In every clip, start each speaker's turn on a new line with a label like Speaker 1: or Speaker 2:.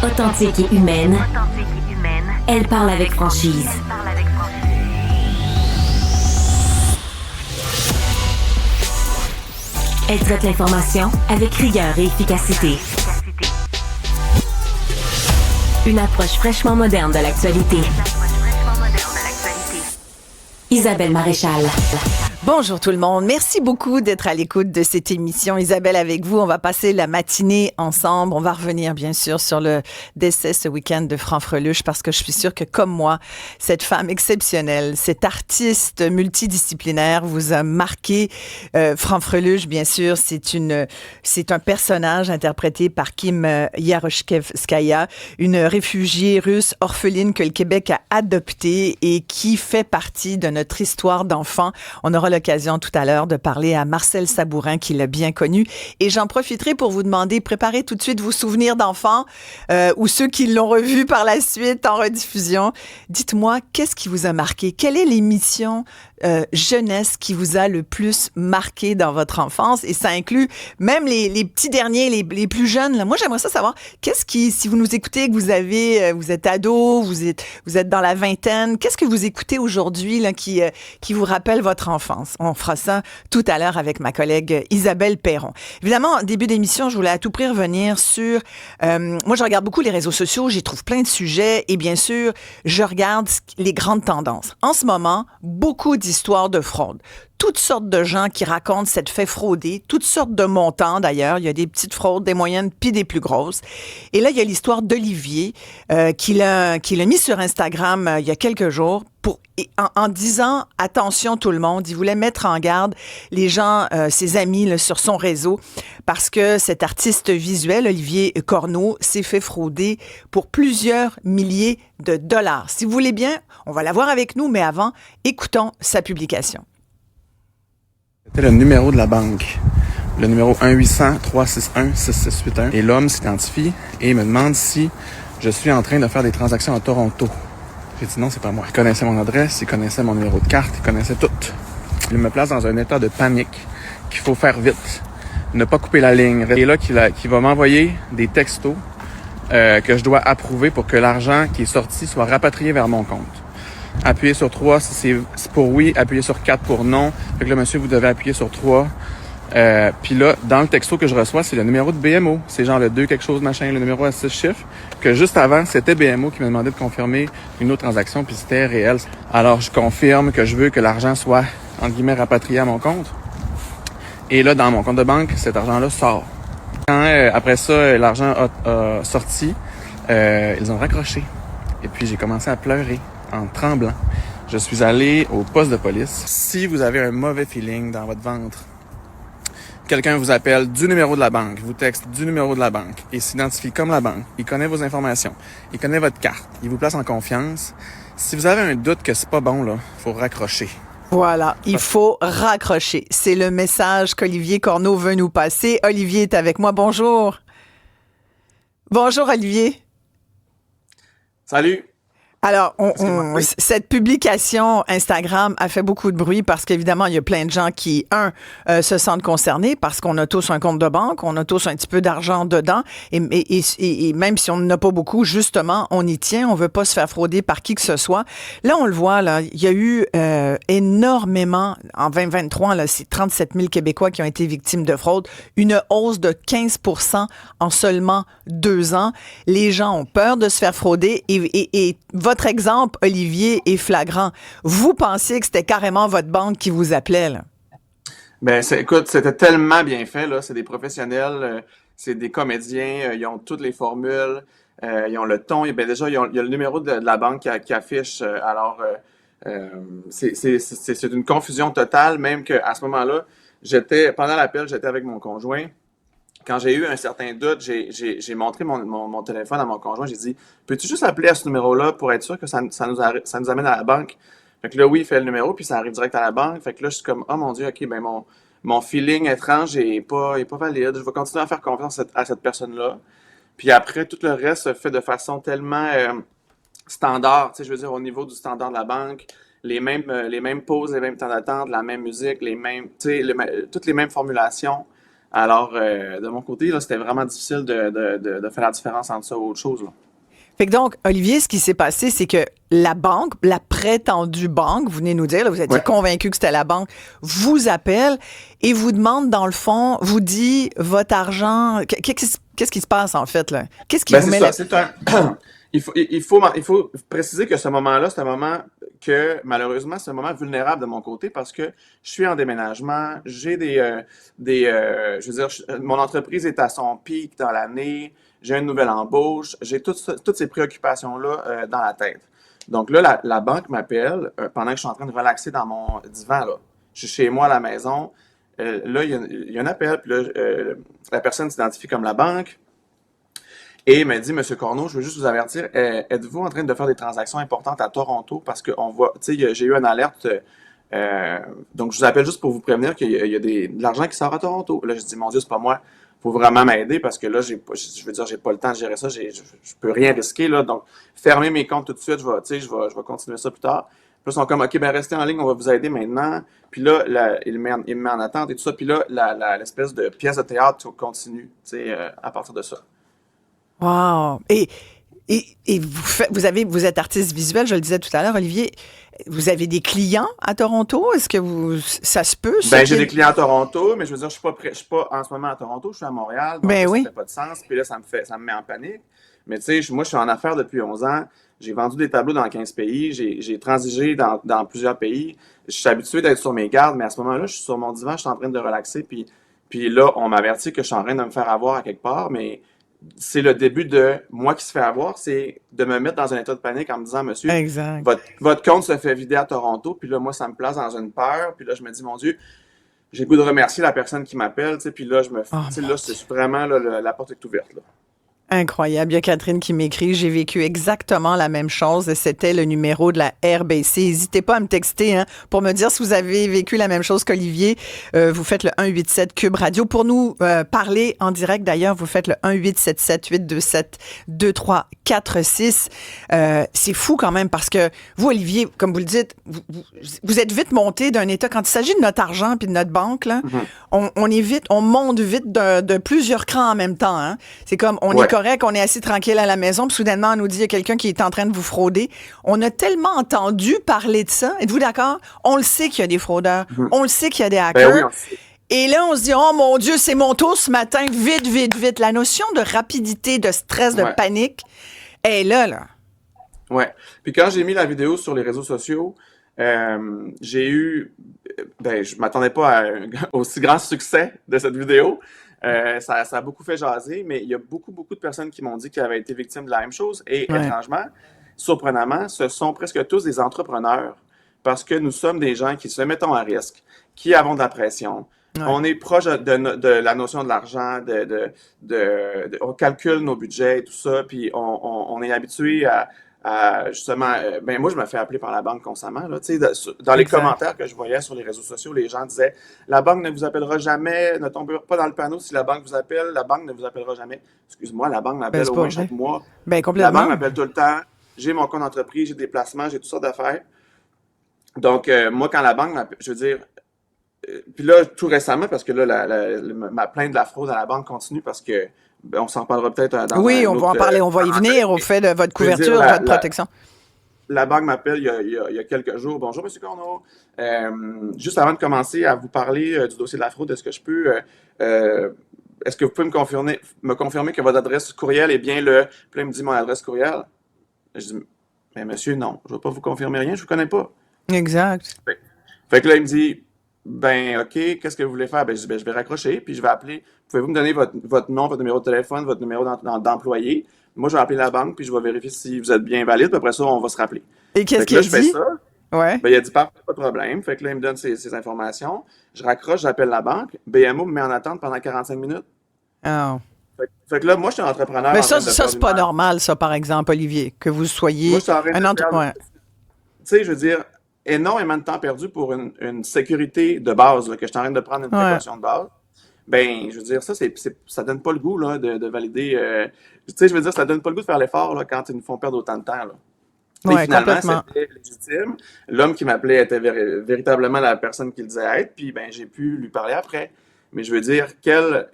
Speaker 1: Authentique et humaine, elle parle avec franchise. Elle traite l'information avec rigueur et efficacité. Une approche fraîchement moderne de l'actualité. Isabelle Maréchal.
Speaker 2: Bonjour tout le monde. Merci beaucoup d'être à l'écoute de cette émission. Isabelle avec vous. On va passer la matinée ensemble. On va revenir bien sûr sur le décès ce week-end de Franck-Freluche parce que je suis sûre que comme moi, cette femme exceptionnelle, cet artiste multidisciplinaire vous a marqué. Franck-Freluche, bien sûr, c'est un personnage interprété par Kim Yaroshkevskaya, une réfugiée russe orpheline que le Québec a adoptée et qui fait partie de notre histoire d'enfant. On aura l'occasion tout à l'heure de parler à Marcel Sabourin qui l'a bien connu. Et j'en profiterai pour vous demander, préparez tout de suite vos souvenirs d'enfants ou ceux qui l'ont revu par la suite en rediffusion. Dites-moi, qu'est-ce qui vous a marqué? Quelle est l'émission jeunesse qui vous a le plus marqué dans votre enfance? Et ça inclut même les petits derniers, les plus jeunes. Là. Moi, j'aimerais ça savoir, qu'est-ce qui, si vous nous écoutez, que vous êtes ado, vous êtes dans la vingtaine, qu'est-ce que vous écoutez aujourd'hui là, qui vous rappelle votre enfance? On fera ça tout à l'heure avec ma collègue Isabelle Perron. Évidemment, en début d'émission, je voulais à tout prix revenir sur... moi, je regarde beaucoup les réseaux sociaux, j'y trouve plein de sujets et bien sûr, je regarde les grandes tendances. En ce moment, beaucoup d'histoires de fraude. Toutes sortes de gens qui racontent s'être fait frauder, toutes sortes de montants d'ailleurs. Il y a des petites fraudes, des moyennes, puis des plus grosses. Et là, il y a l'histoire d'Olivier qu'il a mis sur Instagram il y a quelques jours en disant « Attention tout le monde », il voulait mettre en garde les gens, ses amis là, sur son réseau parce que cet artiste visuel, Olivier Corneau, s'est fait frauder pour plusieurs milliers de dollars. Si vous voulez bien, on va la voir avec nous, mais avant, écoutons sa publication.
Speaker 3: C'était le numéro de la banque, le numéro 1-800-361-6681. Et l'homme s'identifie et me demande si je suis en train de faire des transactions à Toronto. J'ai dit non, c'est pas moi. Il connaissait mon adresse, il connaissait mon numéro de carte, il connaissait tout. Il me place dans un état de panique qu'il faut faire vite, ne pas couper la ligne. Et là, qu'il va m'envoyer des textos que je dois approuver pour que l'argent qui est sorti soit rapatrié vers mon compte. Appuyez sur 3 si c'est pour oui, appuyez sur 4 pour non. Fait que là, monsieur, vous devez appuyer sur 3. Puis là, dans le texto que je reçois, c'est le numéro de BMO. C'est genre le 2 quelque chose machin, le numéro à 6 chiffres. Que juste avant, c'était BMO qui me demandait de confirmer une autre transaction, puis c'était réel. Alors, je confirme que je veux que l'argent soit, entre guillemets, rapatrié à mon compte. Et là, dans mon compte de banque, cet argent-là sort. Quand, après ça, l'argent a sorti, ils ont raccroché. Et puis, j'ai commencé à pleurer en tremblant. Je suis allé au poste de police. Si vous avez un mauvais feeling dans votre ventre, quelqu'un vous appelle du numéro de la banque, vous texte du numéro de la banque et s'identifie comme la banque, il connaît vos informations, il connaît votre carte, il vous place en confiance. Si vous avez un doute que c'est pas bon, là, faut raccrocher.
Speaker 2: Voilà, il faut raccrocher. C'est le message qu'Olivier Corneau veut nous passer. Olivier est avec moi. Bonjour. Bonjour, Olivier.
Speaker 3: Salut.
Speaker 2: Alors, cette publication Instagram a fait beaucoup de bruit parce qu'évidemment, il y a plein de gens qui, se sentent concernés parce qu'on a tous un compte de banque, on a tous un petit peu d'argent dedans et même si on n'en a pas beaucoup, justement, on y tient, on veut pas se faire frauder par qui que ce soit. Là, on le voit, là, il y a eu énormément, en 2023, là, c'est 37 000 Québécois qui ont été victimes de fraude, une hausse de 15% en seulement 2 ans. Les gens ont peur de se faire frauder et votre exemple, Olivier, est flagrant. Vous pensiez que c'était carrément votre banque qui vous appelait, là?
Speaker 3: Ben, écoute, c'était tellement bien fait, là. C'est des professionnels, c'est des comédiens, ils ont toutes les formules, ils ont le ton. Ben, déjà, il y a le numéro de la banque qui affiche. C'est une confusion totale, même qu'à ce moment-là, pendant l'appel, j'étais avec mon conjoint. Quand j'ai eu un certain doute, j'ai montré mon téléphone à mon conjoint. J'ai dit, peux-tu juste appeler à ce numéro-là pour être sûr que ça nous amène à la banque? Fait que là, oui, il fait le numéro, puis ça arrive direct à la banque. Fait que là, je suis comme, oh mon Dieu, OK, ben mon feeling étrange est pas valide. Je vais continuer à faire confiance à cette personne-là. Puis après, tout le reste se fait de façon tellement standard, tu sais, je veux dire, au niveau du standard de la banque. Les mêmes pauses, les mêmes temps d'attente, la même musique, les mêmes, tu sais, toutes les mêmes formulations. Alors, de mon côté, là, c'était vraiment difficile de faire la différence entre ça ou autre chose, là.
Speaker 2: Fait que donc, Olivier, ce qui s'est passé, c'est que la banque, la prétendue banque, vous venez nous dire, là, vous étiez
Speaker 3: Ouais.
Speaker 2: convaincu que c'était la banque, vous appelle et vous demande, dans le fond, vous dit votre argent. Qu'est-ce qui se passe, en fait, là? Qu'est-ce qui
Speaker 3: Ben,
Speaker 2: vous
Speaker 3: c'est
Speaker 2: met
Speaker 3: ça.
Speaker 2: là?
Speaker 3: C'est un... il faut préciser que ce moment-là, c'est un moment que, malheureusement, c'est un moment vulnérable de mon côté parce que je suis en déménagement, j'ai je veux dire, mon entreprise est à son pic dans l'année, j'ai une nouvelle embauche, j'ai toutes ces préoccupations-là dans la tête. Donc là, la banque m'appelle pendant que je suis en train de relaxer dans mon divan, là. Je suis chez moi à la maison. Là, il y a un appel, puis là, la personne s'identifie comme la banque. Et il m'a dit, Monsieur Corneau, je veux juste vous avertir, êtes-vous en train de faire des transactions importantes à Toronto? Parce qu'on voit, tu sais, j'ai eu une alerte. Donc, je vous appelle juste pour vous prévenir qu'il y a de l'argent qui sort à Toronto. Là, je dis, mon Dieu, c'est pas moi. Faut vraiment m'aider parce que là, je veux dire, j'ai pas le temps de gérer ça. Je peux rien risquer, là. Donc, fermez mes comptes tout de suite. Tu sais, je vais continuer ça plus tard. Puis là, ils sont comme, OK, ben, restez en ligne, on va vous aider maintenant. Puis là, il me met en attente et tout ça. Puis là, l'espèce de pièce de théâtre continue, tu sais, à partir de ça.
Speaker 2: Wow! Et vous êtes artiste visuel, je le disais tout à l'heure, Olivier. Vous avez des clients à Toronto? Est-ce que ça se peut, ça?
Speaker 3: Ben, j'ai des clients à Toronto, mais je veux dire, je suis pas en ce moment à Toronto, je suis à Montréal, donc
Speaker 2: Ben
Speaker 3: là, ça
Speaker 2: oui.
Speaker 3: fait pas de sens, puis là, ça me met en panique. Mais tu sais, moi, je suis en affaires depuis 11 ans, j'ai vendu des tableaux dans 15 pays, j'ai transigé dans plusieurs pays, je suis habitué d'être sur mes gardes, mais à ce moment-là, je suis sur mon divan, je suis en train de relaxer, puis là, on m'avertit que je suis en train de me faire avoir à quelque part, mais c'est le début de moi qui se fait avoir, c'est de me mettre dans un état de panique en me disant, monsieur,
Speaker 2: Exact.
Speaker 3: votre compte se fait vider à Toronto, puis là, moi, ça me place dans une peur, puis là, je me dis, mon Dieu, j'ai le goût de remercier la personne qui m'appelle, tu sais, puis là, tu
Speaker 2: Oh,
Speaker 3: sais,
Speaker 2: mon
Speaker 3: là,
Speaker 2: Dieu.
Speaker 3: c'est vraiment, là, la porte est ouverte, là.
Speaker 2: Incroyable. Il y a Catherine qui m'écrit, j'ai vécu exactement la même chose. C'était le numéro de la RBC. N'hésitez pas à me texter pour me dire si vous avez vécu la même chose qu'Olivier. Vous faites le 187 Cube Radio. Pour nous parler en direct, d'ailleurs, vous faites le 1-877-827-2346. C'est fou quand même parce que vous, Olivier, comme vous le dites, vous êtes vite monté d'un état. Quand il s'agit de notre argent puis de notre banque, là, on monte vite de plusieurs crans en même temps. Hein. C'est comme, on est correct, on est assis tranquille à la maison, puis soudainement, on nous dit qu'il y a quelqu'un qui est en train de vous frauder. On a tellement entendu parler de ça. Êtes-vous d'accord? On le sait qu'il y a des fraudeurs. On le sait qu'il y a des hackers.
Speaker 3: Ben oui, on sait.
Speaker 2: Et là, on se dit, oh mon Dieu, c'est mon tour ce matin. Vite, vite, vite. La notion de rapidité, de stress, de
Speaker 3: Ouais.
Speaker 2: panique est là.
Speaker 3: Ouais. Puis quand j'ai mis la vidéo sur les réseaux sociaux, j'ai eu, ben, je m'attendais pas à un aussi grand succès de cette vidéo. Ça a beaucoup fait jaser, mais il y a beaucoup de personnes qui m'ont dit qu'ils avaient été victimes de la même chose. Et
Speaker 2: Ouais.
Speaker 3: étrangement, surprenamment, ce sont presque tous des entrepreneurs parce que nous sommes des gens qui se mettons à risque, qui avons de la pression.
Speaker 2: Ouais.
Speaker 3: On est proche de la notion de l'argent, on calcule nos budgets et tout ça, puis on est habitué justement, ben moi je me fais appeler par la banque constamment là, tu sais, dans les
Speaker 2: Exact.
Speaker 3: commentaires que je voyais sur les réseaux sociaux, les gens disaient la banque ne vous appellera jamais, ne tombez pas dans le panneau si la banque vous appelle, la banque ne vous appellera jamais. Excuse-moi, la banque
Speaker 2: Ben,
Speaker 3: m'appelle
Speaker 2: c'est
Speaker 3: au
Speaker 2: pas
Speaker 3: moins
Speaker 2: vrai.
Speaker 3: chaque mois.
Speaker 2: Ben,
Speaker 3: La
Speaker 2: complètement.
Speaker 3: banque m'appelle tout le temps. J'ai mon compte d'entreprise, j'ai des placements, j'ai toutes sortes d'affaires. Donc moi quand la banque m'appelle, je veux dire, puis là tout récemment parce que là ma plainte de la fraude à la banque continue parce que ben, on s'en reparlera peut-être dans
Speaker 2: Oui,
Speaker 3: un
Speaker 2: on va en
Speaker 3: autre
Speaker 2: parler, on va y
Speaker 3: parenthèse,
Speaker 2: venir au
Speaker 3: mais
Speaker 2: fait de votre
Speaker 3: je veux dire,
Speaker 2: couverture, votre protection.
Speaker 3: la banque m'appelle il y a quelques jours. Bonjour, Monsieur Corneau. Juste avant de commencer à vous parler du dossier de la fraude, est-ce que je peux, est-ce que vous pouvez me confirmer que votre adresse courriel est bien le. Puis là, il me dit mon adresse courriel. Je dis, mais monsieur, non, je ne vais pas vous confirmer rien, je ne vous connais pas.
Speaker 2: Exact.
Speaker 3: Fait que là, il me dit, ben, OK, qu'est-ce que vous voulez faire? Ben, je dis, ben, je vais raccrocher, puis je vais appeler. Pouvez-vous me donner votre nom, votre numéro de téléphone, votre numéro d'employé? Moi, je vais appeler la banque, puis je vais vérifier si vous êtes bien valide, puis après ça, on va se rappeler.
Speaker 2: Et qu'est-ce
Speaker 3: Fait que
Speaker 2: qu'il
Speaker 3: là,
Speaker 2: a
Speaker 3: je fais
Speaker 2: dit?
Speaker 3: ça.
Speaker 2: Ouais.
Speaker 3: Ben, il a dit, pas de problème. Fait que là, il me donne ces informations. Je raccroche, j'appelle la banque. BMO me met en attente pendant 45 minutes.
Speaker 2: Ah.
Speaker 3: Fait que là, moi, je suis un entrepreneur.
Speaker 2: Mais
Speaker 3: en
Speaker 2: ça,
Speaker 3: train de
Speaker 2: ça
Speaker 3: faire
Speaker 2: c'est
Speaker 3: une
Speaker 2: pas
Speaker 3: marge.
Speaker 2: normal, ça, par exemple, Olivier, que vous
Speaker 3: Moi,
Speaker 2: soyez
Speaker 3: je suis en train
Speaker 2: un
Speaker 3: de faire,
Speaker 2: ouais.
Speaker 3: tu sais, je veux dire, énormément de temps perdu pour une sécurité de base, là, que je suis en train de prendre une
Speaker 2: Ouais.
Speaker 3: précaution de base. Ben, je veux dire, ça donne pas le goût, là, de valider. Tu sais, je veux dire, ça donne pas le goût de faire l'effort, là, quand ils nous font perdre autant de temps, là. Et
Speaker 2: Ouais,
Speaker 3: finalement,
Speaker 2: complètement.
Speaker 3: c'était légitime. L'homme qui m'appelait était véritablement la personne qu'il disait être, puis ben, j'ai pu lui parler après. Mais je veux dire, quelle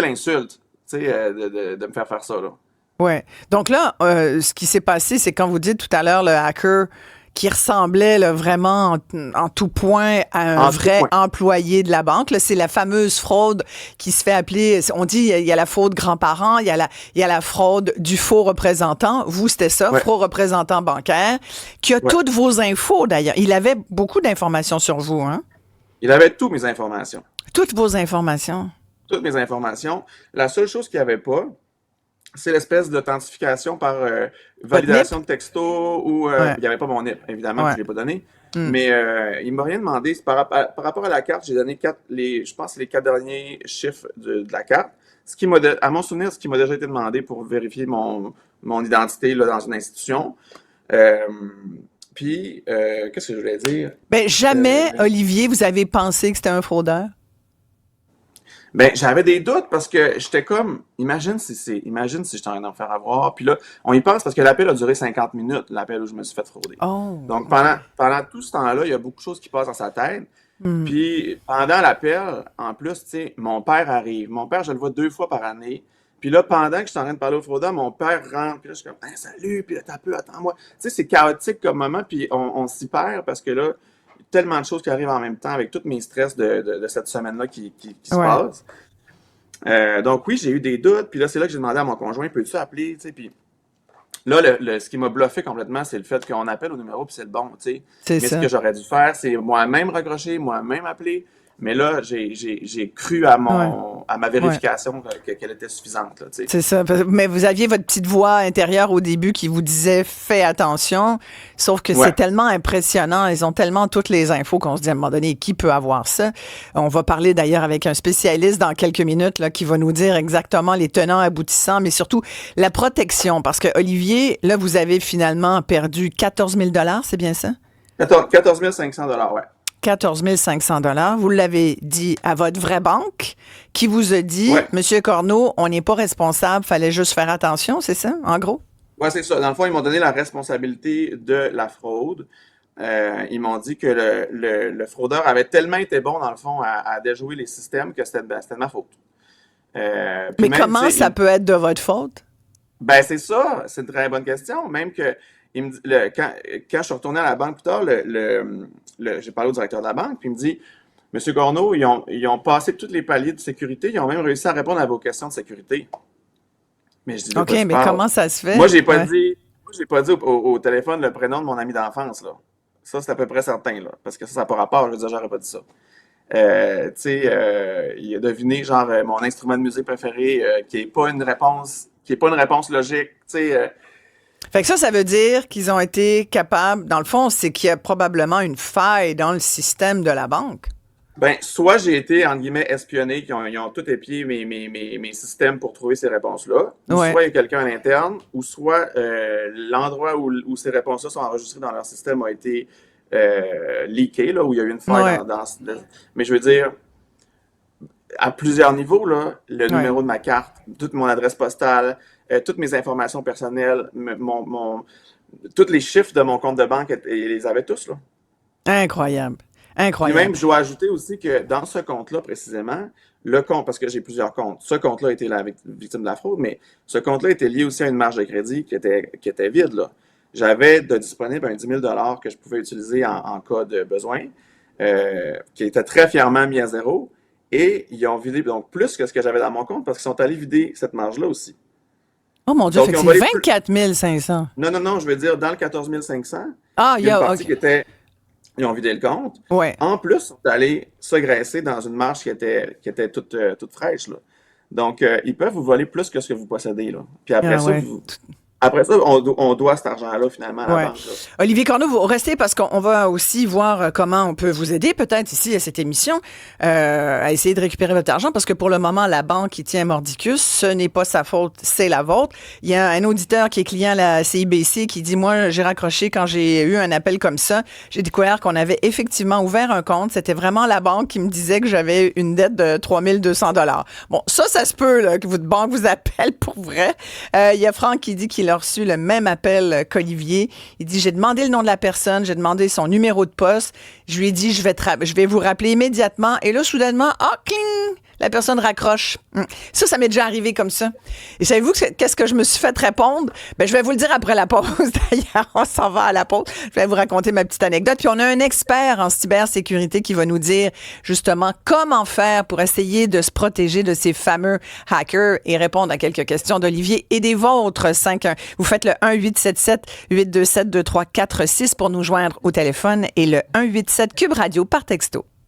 Speaker 3: insulte, tu sais, de me faire ça, là.
Speaker 2: Ouais. Donc là, ce qui s'est passé, c'est quand vous dites tout à l'heure le hacker qui ressemblait là, vraiment en tout point à un vrai employé de la banque. Là, c'est la fameuse fraude qui se fait appeler, on dit il y a la fraude grands-parents, il y a la fraude du faux représentant. Vous, c'était ça, faux représentant bancaire, qui a toutes vos infos d'ailleurs. Il avait beaucoup d'informations sur vous, hein?
Speaker 3: Il avait toutes mes informations.
Speaker 2: Toutes vos informations.
Speaker 3: Toutes mes informations. La seule chose qu'il n'y avait pas, c'est l'espèce d'authentification par validation de texto ou il n'y avait pas mon NIP, évidemment, que je ne l'ai pas donné. Mais il ne m'a rien demandé. Par rapport à la carte, j'ai donné je pense que c'est les 4 derniers chiffres de la carte. À mon souvenir, ce qui m'a déjà été demandé pour vérifier mon identité là, dans une institution. Puis, qu'est-ce que je voulais dire?
Speaker 2: Ben, jamais, Olivier, vous avez pensé que c'était un fraudeur?
Speaker 3: Ben, j'avais des doutes parce que j'étais comme, imagine si j'étais en train d'en faire avoir. Puis là, on y pense parce que l'appel a duré 50 minutes, l'appel où je me suis fait frauder.
Speaker 2: Oh.
Speaker 3: Donc, pendant tout ce temps-là, il y a beaucoup de choses qui passent dans sa tête. Puis, pendant l'appel, en plus, tu sais, mon père arrive. Mon père, je le vois 2 fois par année. Puis là, pendant que je suis en train de parler au fraudeur, mon père rentre. Puis là, je suis comme, hey, salut, puis là, t'as peu, attends-moi. Tu sais, c'est chaotique comme moment. Puis on s'y perd parce que là, tellement de choses qui arrivent en même temps avec tous mes stress de cette semaine-là qui se passent. Donc oui, j'ai eu des doutes. Puis là, c'est là que j'ai demandé à mon conjoint, peux-tu appeler? Tu sais, puis là, ce qui m'a bluffé complètement, c'est le fait qu'on appelle au numéro puis c'est le bon. Tu sais. Mais ce que j'aurais dû faire, c'est moi-même raccrocher, moi-même appeler. Mais là, j'ai cru à ma vérification qu'elle était suffisante. Là, tu sais.
Speaker 2: C'est ça. Mais vous aviez votre petite voix intérieure au début qui vous disait « fais attention », sauf que c'est tellement impressionnant. Ils ont tellement toutes les infos qu'on se dit à un moment donné, qui peut avoir ça? On va parler d'ailleurs avec un spécialiste dans quelques minutes là, qui va nous dire exactement les tenants aboutissants, mais surtout la protection. Parce que Olivier, là, vous avez finalement perdu 14 000 $, c'est bien ça?
Speaker 3: 14 500 $, ouais.
Speaker 2: 14 500 $. Vous l'avez dit à votre vraie banque qui vous a dit, Monsieur Corneau, on n'est pas responsable, fallait juste faire attention, c'est ça, en gros?
Speaker 3: Oui, c'est ça. Dans le fond, ils m'ont donné la responsabilité de la fraude. Ils m'ont dit que le fraudeur avait tellement été bon, dans le fond, à déjouer les systèmes que c'était de ma faute.
Speaker 2: Mais comment ça peut être de votre faute?
Speaker 3: Ben, c'est ça. C'est une très bonne question. Même que quand je suis retourné à la banque plus tard, j'ai parlé au directeur de la banque, puis il me dit, Monsieur Corneau, ils ont passé tous les paliers de sécurité, ils ont même réussi à répondre à vos questions de sécurité. Mais je dis,
Speaker 2: OK, mais comment ça se fait?
Speaker 3: Moi, j'ai pas dit au téléphone le prénom de mon ami d'enfance, là. Ça, c'est à peu près certain, là. Parce que ça n'a pas rapport, je veux dire, j'aurais pas dit ça. Tu sais, il a deviné, genre, mon instrument de musique préféré, qui est pas une réponse logique, tu sais.
Speaker 2: Fait que ça veut dire qu'ils ont été capables, dans le fond, c'est qu'il y a probablement une faille dans le système de la banque.
Speaker 3: Ben, soit j'ai été, entre guillemets, espionné, ils ont tout épié mes systèmes pour trouver ces réponses-là, ou soit il y a quelqu'un à l'interne, ou soit l'endroit où ces réponses-là sont enregistrées dans leur système a été leaké, là, où il y a eu une faille mais je veux dire, à plusieurs niveaux, là, le numéro de ma carte, toute mon adresse postale, toutes mes informations personnelles, tous les chiffres de mon compte de banque, ils les avaient tous, là.
Speaker 2: Incroyable. Incroyable.
Speaker 3: Et même, je dois ajouter aussi que dans ce compte-là, précisément, le compte, parce que j'ai plusieurs comptes, ce compte-là était la victime de la fraude, mais ce compte-là était lié aussi à une marge de crédit qui était vide, là. J'avais de disponible un 10 000 $ que je pouvais utiliser en cas de besoin, qui était très fièrement mis à zéro. Et ils ont vidé donc plus que ce que j'avais dans mon compte parce qu'ils sont allés vider cette marge-là aussi.
Speaker 2: Oh mon Dieu, donc, c'est 24 500.
Speaker 3: Non, je veux dire, dans le 14 500,
Speaker 2: il y a une partie
Speaker 3: qui était... Ils ont vidé le compte.
Speaker 2: Ouais.
Speaker 3: En plus, ils sont allés se graisser dans une marge qui était toute fraîche, là. Donc, ils peuvent vous voler plus que ce que vous possédez, là. Puis après ça, on doit cet argent-là, finalement, à la banque. Là.
Speaker 2: Olivier Corneau, vous restez parce qu'on va aussi voir comment on peut vous aider, peut-être, ici, à cette émission, à essayer de récupérer votre argent, parce que pour le moment, la banque qui tient mordicus, ce n'est pas sa faute, c'est la vôtre. Il y a un auditeur qui est client à la CIBC qui dit, moi, j'ai raccroché quand j'ai eu un appel comme ça. J'ai découvert qu'on avait effectivement ouvert un compte. C'était vraiment la banque qui me disait que j'avais une dette de 3 200 $. Bon, ça se peut, là, que votre banque vous appelle pour vrai. Il y a Franck qui dit qu'il il a reçu le même appel qu'Olivier. Il dit, j'ai demandé le nom de la personne, j'ai demandé son numéro de poste. Je lui ai dit, je vais vous rappeler immédiatement. Et là, soudainement, cling! La personne raccroche. Ça m'est déjà arrivé comme ça. Et savez-vous qu'est-ce que je me suis fait répondre? Je vais vous le dire après la pause. D'ailleurs, on s'en va à la pause. Je vais vous raconter ma petite anecdote. Puis on a un expert en cybersécurité qui va nous dire justement comment faire pour essayer de se protéger de ces fameux hackers et répondre à quelques questions d'Olivier et des vôtres. Vous faites le 1-877-827-2346 pour nous joindre au téléphone et le 187 Cube Radio par texto.